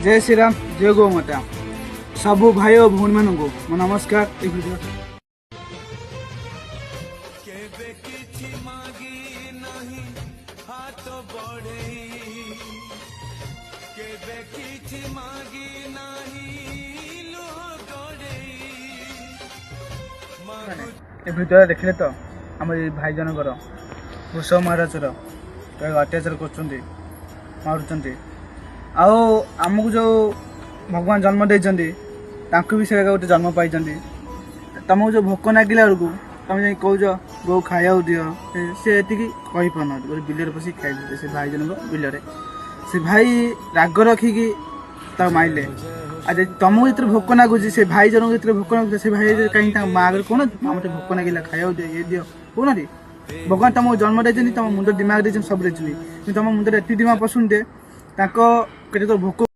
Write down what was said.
जय श्री राम जय गौ माता सबू भाई और भौणी मान मो नमस्कार। ए भिडियो देखिले तो आम भाई जनकर वृषभ महाराजर अत्याचार कर मारुंट आमको जो भगवान जन्म देती भी से गोटे जन्म पाई तुमको जो भोक नागिला बेलू तुम जा कौच गो खाया दियो सी कही पार गोटे बिल पशिक खाई से भाई जनक बिल से भाई राग रखिकी माइले आज तुमको जो भोक नागुच से भाई जनक जो भोक नागुच से भाई कहीं माँ आगे कौन मत भोक नागिला खाया दियो ये दियो कौन भगवान तुमको जन्म देते तुम मुंड दिमाग देते सब देते तुम मुंडे एति दिमाग पसंद दे भोक